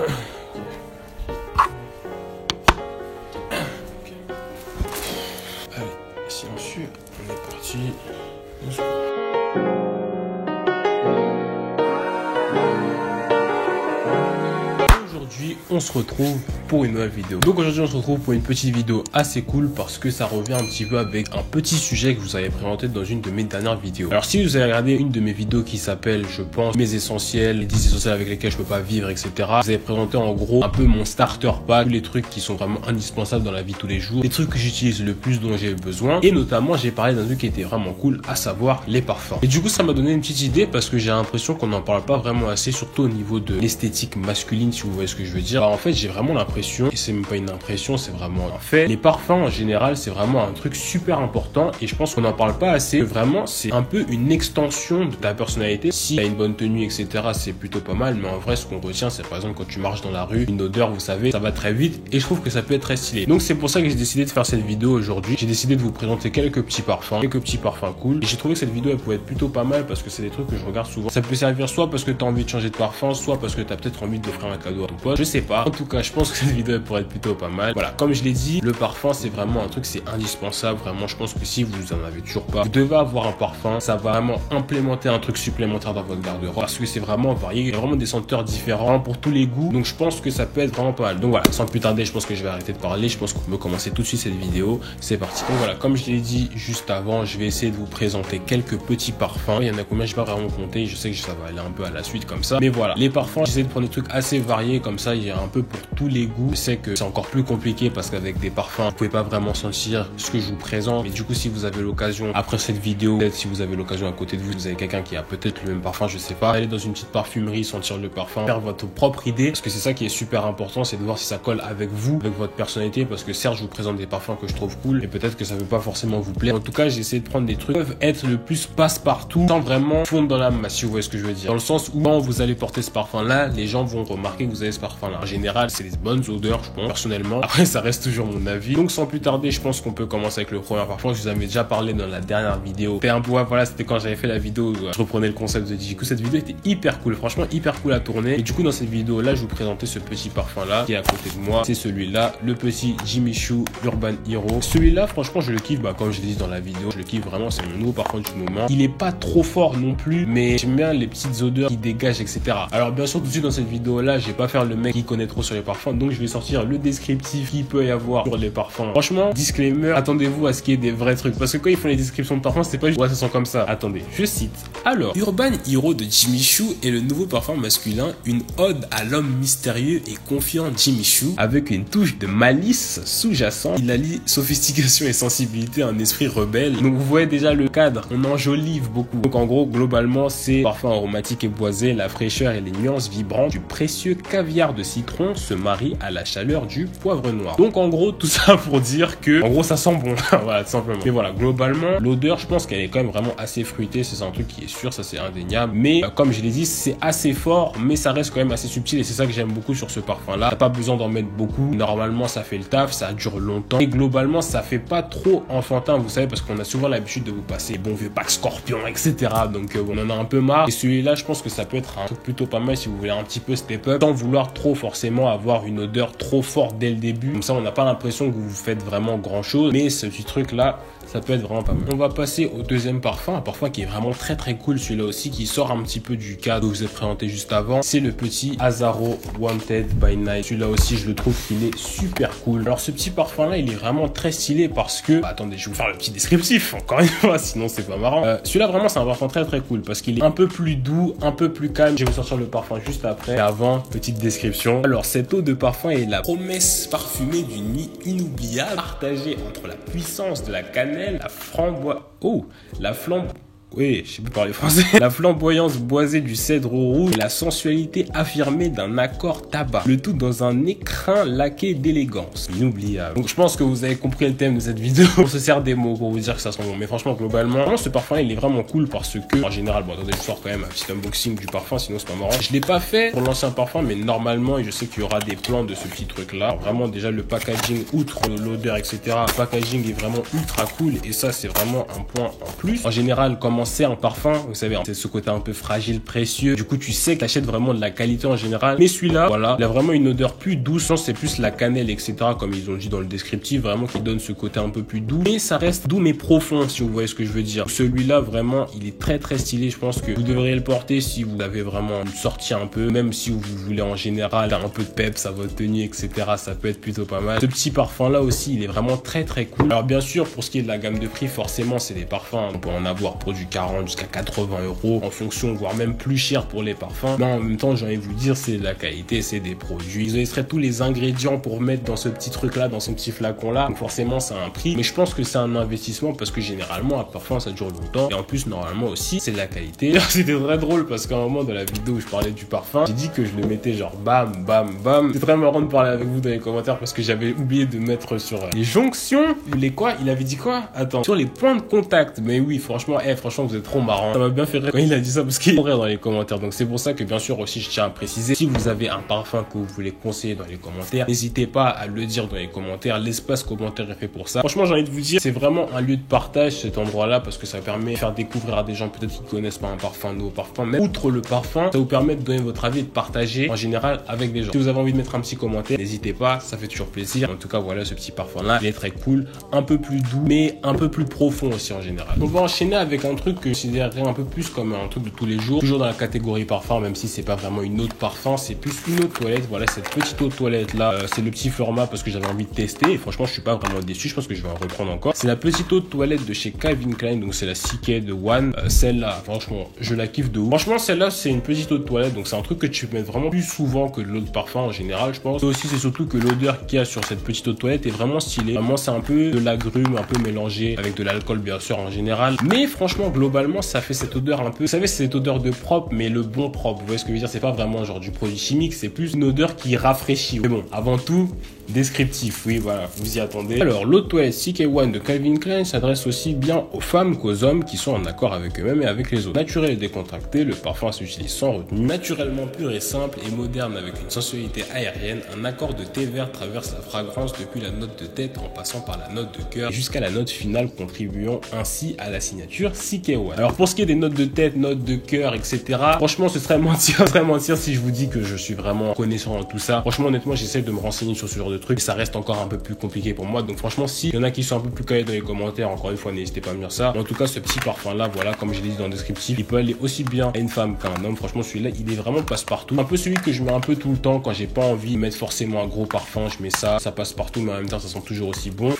Allez, silencieux, on est parti. Aujourd'hui, on se retrouve pour une nouvelle vidéo. Donc aujourd'hui, on se retrouve pour une petite vidéo assez cool parce que ça revient un petit peu avec un petit sujet que je vous avais présenté dans une de mes dernières vidéos. Alors si vous avez regardé une de mes vidéos qui s'appelle, je pense, mes essentiels, les 10 essentiels avec lesquels je peux pas vivre, etc. Vous avez présenté en gros un peu mon starter pack, tous les trucs qui sont vraiment indispensables dans la vie de tous les jours, les trucs que j'utilise le plus dont j'ai besoin. Et notamment, j'ai parlé d'un truc qui était vraiment cool, à savoir les parfums. Et du coup, ça m'a donné une petite idée parce que j'ai l'impression qu'on n'en parle pas vraiment assez, surtout au niveau de l'esthétique masculine, si vous voyez ce que je veux dire. Alors, en fait, j'ai vraiment l'impression, et c'est même pas une impression, c'est vraiment un fait, les parfums en général, c'est vraiment un truc super important et je pense qu'on n'en parle pas assez. Vraiment, c'est un peu une extension de ta personnalité. Si t'as une bonne tenue, etc., c'est plutôt pas mal, mais en vrai, ce qu'on retient, c'est par exemple quand tu marches dans la rue, une odeur, vous savez, ça va très vite et je trouve que ça peut être très stylé. Donc, c'est pour ça que j'ai décidé de faire cette vidéo aujourd'hui. J'ai décidé de vous présenter quelques petits parfums cool. Et j'ai trouvé que cette vidéo, elle pouvait être plutôt pas mal parce que c'est des trucs que je regarde souvent. Ça peut servir soit parce que t'as envie de changer de parfum, soit parce que t'as peut-être envie d'offrir un cadeau à ton pote. Je sais pas. En tout cas, je pense que cette vidéo elle pourrait être plutôt pas mal. Voilà, comme je l'ai dit, le parfum c'est vraiment un truc, c'est indispensable. Vraiment, je pense que si vous en avez toujours pas, vous devez avoir un parfum. Ça va vraiment implémenter un truc supplémentaire dans votre garde-robe parce que c'est vraiment varié. Il y a vraiment des senteurs différents pour tous les goûts. Donc je pense que ça peut être vraiment pas mal. Donc voilà, sans plus tarder, je pense que je vais arrêter de parler. Je pense qu'on peut commencer tout de suite cette vidéo. C'est parti. Donc voilà, comme je l'ai dit juste avant, je vais essayer de vous présenter quelques petits parfums. Il y en a combien, je vais pas vraiment compter. Je sais que ça va aller un peu à la suite comme ça. Mais voilà, les parfums, j'essaie de prendre des trucs assez variés comme ça. Il y a un peu pour tous les goûts. Je sais que c'est encore plus compliqué parce qu'avec des parfums, vous pouvez pas vraiment sentir ce que je vous présente. Mais du coup, si vous avez l'occasion, après cette vidéo, peut-être si vous avez l'occasion à côté de vous, vous avez quelqu'un qui a peut-être le même parfum, je sais pas, aller dans une petite parfumerie, sentir le parfum, faire votre propre idée. Parce que c'est ça qui est super important, c'est de voir si ça colle avec vous, avec votre personnalité. Parce que certes, je vous présente des parfums que je trouve cool et peut-être que ça veut pas forcément vous plaire. En tout cas, j'ai essayé de prendre des trucs qui peuvent être le plus passe-partout sans vraiment fondre dans la masse, si vous voyez ce que je veux dire. Dans le sens où quand vous allez porter ce parfum-là, les gens vont remarquer que vous avez ce parfum-là. En général, c'est des bonnes odeurs, je pense, personnellement. Après, ça reste toujours mon avis. Donc, sans plus tarder, je pense qu'on peut commencer avec le premier parfum. Je vous avais déjà parlé dans la dernière vidéo. C'était un peu, voilà, c'était quand j'avais fait la vidéo où je reprenais le concept de du coup, cette vidéo était hyper cool. Franchement, hyper cool à tourner. Et du coup, dans cette vidéo-là, je vous présentais ce petit parfum-là qui est à côté de moi. C'est celui-là, le petit Jimmy Choo Urban Hero. Celui-là, franchement, je le kiffe. Bah, comme je l'ai dit dans la vidéo, je le kiffe vraiment. C'est mon nouveau parfum du moment. Il est pas trop fort non plus, mais j'aime bien les petites odeurs qui dégagent, etc. Alors, bien sûr, tout de suite dans cette vidéo-là, je vais pas faire le mec qui connaît trop sur les parfums. Donc, je vais sortir le descriptif qu'il peut y avoir sur les parfums. Franchement, disclaimer, attendez-vous à ce qu'il y ait des vrais trucs. Parce que quand ils font les descriptions de parfums, c'est pas juste, ouais, ça sent comme ça. Attendez, je cite. Alors, Urban Hero de Jimmy Choo est le nouveau parfum masculin, une ode à l'homme mystérieux et confiant Jimmy Choo, avec une touche de malice sous-jacente. Il allie sophistication et sensibilité à un esprit rebelle. Donc vous voyez déjà le cadre, on enjolive beaucoup. Donc en gros, globalement, c'est parfum aromatique et boisé, la fraîcheur et les nuances vibrantes du précieux caviar de citron se marient à la chaleur du poivre noir. Donc en gros, tout ça pour dire que, en gros, ça sent bon. Voilà, tout simplement. Mais voilà, globalement, l'odeur, je pense qu'elle est quand même vraiment assez fruitée. C'est un truc qui est sûr, ça c'est indéniable. Mais comme je l'ai dit, c'est assez fort, mais ça reste quand même assez subtil et c'est ça que j'aime beaucoup sur ce parfum-là. T'as pas besoin d'en mettre beaucoup. Normalement, ça fait le taf, ça dure longtemps. Et globalement, ça fait pas trop enfantin, vous savez, parce qu'on a souvent l'habitude de vous passer bon vieux pack Scorpion, etc. Donc on en a un peu marre. Et celui-là, je pense que ça peut être un truc plutôt pas mal si vous voulez un petit peu step up, sans vouloir trop forcément avoir une odeur trop forte dès le début. Comme ça, on n'a pas l'impression que vous faites vraiment grand chose. Mais ce petit truc-là, ça peut être vraiment pas mal. On va passer au deuxième parfum, un parfum qui est vraiment très très cool, celui-là aussi, qui sort un petit peu du cadre que je vous ai présenté juste avant. C'est le petit Azaro Wanted by Night. Celui-là aussi, je le trouve qu'il est super cool. Alors ce petit parfum-là, il est vraiment très stylé parce que... attendez, je vais vous faire le petit descriptif, encore une fois, sinon c'est pas marrant. Celui-là, vraiment, c'est un parfum très très cool parce qu'il est un peu plus doux, un peu plus calme. Je vais vous sortir le parfum juste après. Et avant, petite description. Alors, cette eau de parfum est la promesse parfumée d'une nuit inoubliable, partagée entre la puissance de la cannelle, la framboise... Oh, la flambe... Oui, je sais plus parler français. La flamboyance boisée du cèdre rouge et la sensualité affirmée d'un accord tabac. Le tout dans un écrin laqué d'élégance. Inoubliable. Donc je pense que vous avez compris le thème de cette vidéo. On se sert des mots pour vous dire que ça sent bon. Mais franchement, globalement, ce parfum il est vraiment cool parce que, en général, bon attendez, je sors quand même un petit unboxing du parfum, sinon c'est pas marrant. Je l'ai pas fait pour l'ancien parfum, mais normalement, je sais qu'il y aura des plans de ce petit truc là. Alors, vraiment, déjà le packaging, outre l'odeur, etc. Le packaging est vraiment ultra cool et ça, c'est vraiment un point en plus. En général, comment vraiment c'est un parfum, vous savez, c'est ce côté un peu fragile, précieux. Du coup, tu sais que t'achètes vraiment de la qualité en général. Mais celui-là, voilà, il a vraiment une odeur plus douce. C'est plus la cannelle, etc. Comme ils ont dit dans le descriptif, vraiment qui donne ce côté un peu plus doux. Mais ça reste doux mais profond, si vous voyez ce que je veux dire. Celui-là, vraiment, il est très très stylé. Je pense que vous devriez le porter si vous avez vraiment une sortie un peu, même si vous voulez en général faire un peu de peps à votre tenue, etc. Ça peut être plutôt pas mal. Ce petit parfum-là aussi, il est vraiment très très cool. Alors bien sûr, pour ce qui est de la gamme de prix, forcément, c'est des parfums. On peut en avoir pour du 40 jusqu'à 80 € en fonction, voire même plus cher pour les parfums. Mais en même temps, j'ai envie de vous dire, c'est de la qualité, c'est des produits. Ils ont extrait tous les ingrédients pour mettre dans ce petit truc-là, dans ce petit flacon-là. Donc forcément, ça a un prix. Mais je pense que c'est un investissement parce que généralement, un parfum, ça dure longtemps. Et en plus, normalement aussi, c'est de la qualité. C'était très drôle parce qu'à un moment de la vidéo où je parlais du parfum, j'ai dit que je le mettais genre bam, bam, bam. C'est très marrant de parler avec vous dans les commentaires parce que j'avais oublié de mettre sur les jonctions, les quoi, il avait dit quoi? Attends, sur les points de contact. Mais oui, franchement, franchement, vous êtes trop marrant. Ça m'a bien fait rire quand il a dit ça parce qu'il rire dans les commentaires. Donc c'est pour ça que bien sûr aussi, je tiens à préciser, si vous avez un parfum que vous voulez conseiller dans les commentaires, n'hésitez pas à le dire dans les commentaires. L'espace commentaire est fait pour ça. Franchement, j'ai envie de vous dire, c'est vraiment un lieu de partage cet endroit-là parce que ça permet de faire découvrir à des gens peut-être qui connaissent pas un parfum, un nouveau parfum. Mais outre le parfum, ça vous permet de donner votre avis et de partager en général avec des gens. Si vous avez envie de mettre un petit commentaire, n'hésitez pas, ça fait toujours plaisir. En tout cas, voilà, ce petit parfum-là, il est très cool, un peu plus doux, mais un peu plus profond aussi en général. On va enchaîner avec un truc que je considérerais un peu plus comme un truc de tous les jours, toujours dans la catégorie parfum, même si c'est pas vraiment une eau de parfum, c'est plus une eau de toilette. Voilà, cette petite eau de toilette là, c'est le petit format parce que j'avais envie de tester et franchement, je suis pas vraiment déçu. Je pense que je vais en reprendre encore. C'est la petite eau de toilette de chez Calvin Klein, donc c'est la CK de One. Celle-là, franchement, je la kiffe de ouf. Franchement, celle-là, c'est une petite eau de toilette, donc c'est un truc que tu peux mettre vraiment plus souvent que de l'eau de parfum en général, je pense. Et aussi, c'est surtout que l'odeur qu'il y a sur cette petite eau de toilette est vraiment stylée. Vraiment, c'est un peu de l'agrume, un peu mélangé avec de l'alcool, bien sûr, en général. Mais franchement, globalement, ça fait cette odeur un peu, vous savez, c'est cette odeur de propre, mais le bon propre. Vous voyez ce que je veux dire? C'est pas vraiment genre du produit chimique, c'est plus une odeur qui rafraîchit. Mais bon, avant tout, descriptif, oui, voilà, vous y attendez. Alors, l'eau de toilette CK1 de Calvin Klein s'adresse aussi bien aux femmes qu'aux hommes qui sont en accord avec eux-mêmes et avec les autres. Naturel et décontracté, le parfum s'utilise sans retenue. Naturellement pur et simple et moderne avec une sensualité aérienne, un accord de thé vert traverse la fragrance depuis la note de tête en passant par la note de cœur jusqu'à la note finale, contribuant ainsi à la signature CK1. Alors, pour ce qui est des notes de tête, notes de cœur, etc., franchement, ce serait mentir si je vous dis que je suis vraiment connaissant dans tout ça. Franchement, honnêtement, j'essaie de me renseigner sur ce genre de trucs. Ça reste encore un peu plus compliqué pour moi. Donc franchement, s'il y en a qui sont un peu plus calés dans les commentaires, encore une fois, n'hésitez pas à me dire ça. Mais en tout cas, ce petit parfum là, voilà, comme je l'ai dit dans le descriptif, il peut aller aussi bien à une femme qu'à un homme. Franchement, celui-là, il est vraiment passe-partout. Un peu celui que je mets un peu tout le temps quand j'ai pas envie de mettre forcément un gros parfum. Je mets ça passe partout, mais en même temps, ça sent toujours aussi bon.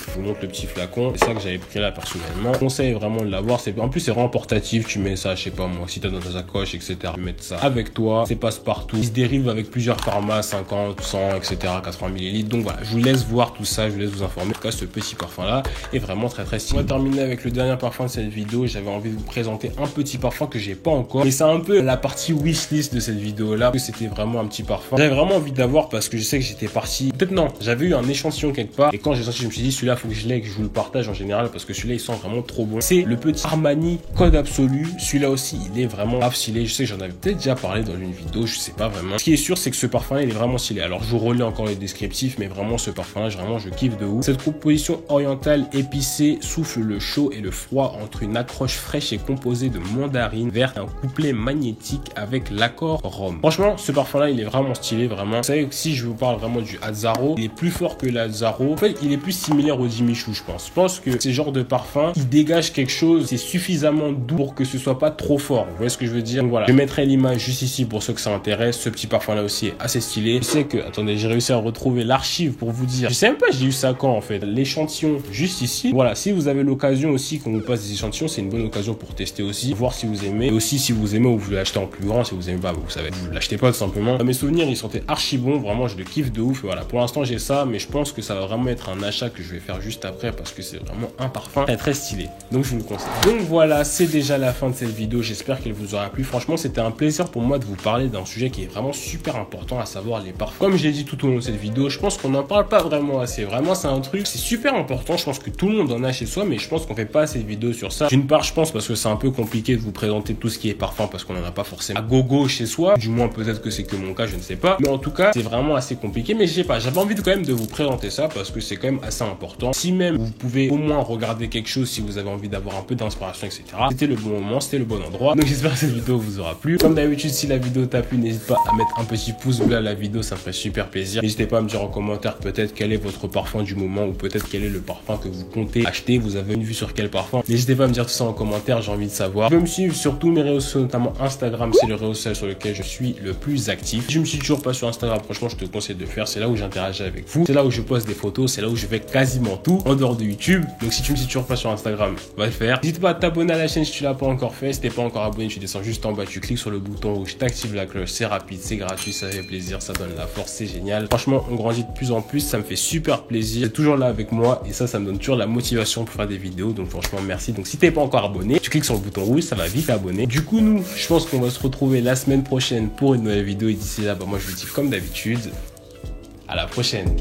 Je vous montre le petit flacon. C'est ça que j'avais pris là personnellement. Je conseille vraiment de l'avoir. En plus, c'est vraiment portatif. Tu mets ça, je sais pas moi, si t'as dans ta sacoche, etc. Tu peux mettre ça avec toi. C'est passe-partout. Il se dérive avec plusieurs formats, 50, 100, etc. 80 ml. Donc voilà, je vous laisse voir tout ça. Je vous laisse vous informer. En tout cas, ce petit parfum là est vraiment très très stylé. On va terminer avec le dernier parfum de cette vidéo. J'avais envie de vous présenter un petit parfum que j'ai pas encore. Mais c'est un peu la partie wishlist de cette vidéo là. C'était vraiment un petit parfum. J'avais vraiment envie d'avoir parce que je sais que j'étais parti. Peut-être non. J'avais eu un échantillon quelque part. Et quand j'ai sorti, je me suis dit, celui-là, faut que je l'ai, que je vous le partage en général parce que celui-là il sent vraiment trop bon. C'est le petit Armani Code Absolu. Celui-là aussi il est vraiment grave stylé. Je sais que j'en avais peut-être déjà parlé dans une vidéo, je sais pas vraiment. Ce qui est sûr c'est que ce parfum là il est vraiment stylé. Alors je vous relais encore les descriptifs, mais vraiment ce parfum là vraiment je kiffe de ouf. Cette composition orientale épicée souffle le chaud et le froid entre une accroche fraîche et composée de mandarine verte, un couplet magnétique avec l'accord rhum. Franchement ce parfum là il est vraiment stylé, vraiment. Vous savez que si je vous parle vraiment du Azzaro, il est plus fort que l'Azzaro. En fait il est plus similaire au Jimmy Choo, je pense. Je pense que ces genres de parfums, ils dégagent quelque chose, c'est suffisamment doux pour que ce soit pas trop fort. Vous voyez ce que je veux dire? Donc voilà, je mettrai l'image juste ici pour ceux que ça intéresse. Ce petit parfum là aussi est assez stylé. Je sais que, attendez, j'ai réussi à retrouver l'archive pour vous dire. Je sais même pas j'ai eu ça quand en fait. L'échantillon juste ici. Voilà, si vous avez l'occasion aussi qu'on vous passe des échantillons, c'est une bonne occasion pour tester aussi, voir si vous aimez. Et aussi si vous aimez ou vous l'acheter en plus grand, si vous aimez pas, vous savez, vous l'achetez pas tout simplement. Dans mes souvenirs, il sentait archi bon, vraiment je le kiffe de ouf. Et voilà, pour l'instant j'ai ça, mais je pense que ça va vraiment être un achat que je vais faire juste après parce que c'est vraiment un parfum très très stylé. Donc je vous le conseille. Donc voilà, c'est déjà la fin de cette vidéo. J'espère qu'elle vous aura plu. Franchement, c'était un plaisir pour moi de vous parler d'un sujet qui est vraiment super important, à savoir les parfums. Comme je l'ai dit tout au long de cette vidéo, je pense qu'on n'en parle pas vraiment assez. Vraiment, c'est un truc, c'est super important. Je pense que tout le monde en a chez soi, mais je pense qu'on fait pas assez de vidéos sur ça. D'une part, je pense parce que c'est un peu compliqué de vous présenter tout ce qui est parfum parce qu'on en a pas forcément à gogo chez soi. Du moins, peut-être que c'est que mon cas, je ne sais pas. Mais en tout cas, c'est vraiment assez compliqué. Mais je sais pas, j'avais envie de quand même de vous présenter ça parce que c'est quand même assez important. temps. Si même vous pouvez au moins regarder quelque chose si vous avez envie d'avoir un peu d'inspiration, etc. C'était le bon moment, c'était le bon endroit. Donc j'espère que cette vidéo vous aura plu. Comme d'habitude, si la vidéo t'a plu, n'hésite pas à mettre un petit pouce bleu à la vidéo, ça me ferait super plaisir. N'hésitez pas à me dire en commentaire peut-être quel est votre parfum du moment ou peut-être quel est le parfum que vous comptez acheter. Vous avez une vue sur quel parfum? N'hésitez pas à me dire tout ça en commentaire, j'ai envie de savoir. Vous pouvez me suivre sur tous mes réseaux sociaux, notamment Instagram, c'est le réseau social sur lequel je suis le plus actif. Si je me suis toujours pas sur Instagram, franchement, je te conseille de le faire. C'est là où j'interagis avec vous. C'est là où je poste des photos. C'est là où je fais quasiment tout en dehors de YouTube. Donc, si tu me suis toujours pas sur Instagram, va le faire. N'hésite pas à t'abonner à la chaîne si tu l'as pas encore fait. Si t'es pas encore abonné, tu descends juste en bas, tu cliques sur le bouton rouge, t'actives la cloche. C'est rapide, c'est gratuit, ça fait plaisir, ça donne la force, c'est génial. Franchement, on grandit de plus en plus. Ça me fait super plaisir. C'est toujours là avec moi et ça me donne toujours la motivation pour faire des vidéos. Donc, franchement, merci. Donc, si t'es pas encore abonné, tu cliques sur le bouton rouge, ça va vite t'abonner. Du coup, nous, je pense qu'on va se retrouver la semaine prochaine pour une nouvelle vidéo et d'ici là, moi je vous dis comme d'habitude, à la prochaine.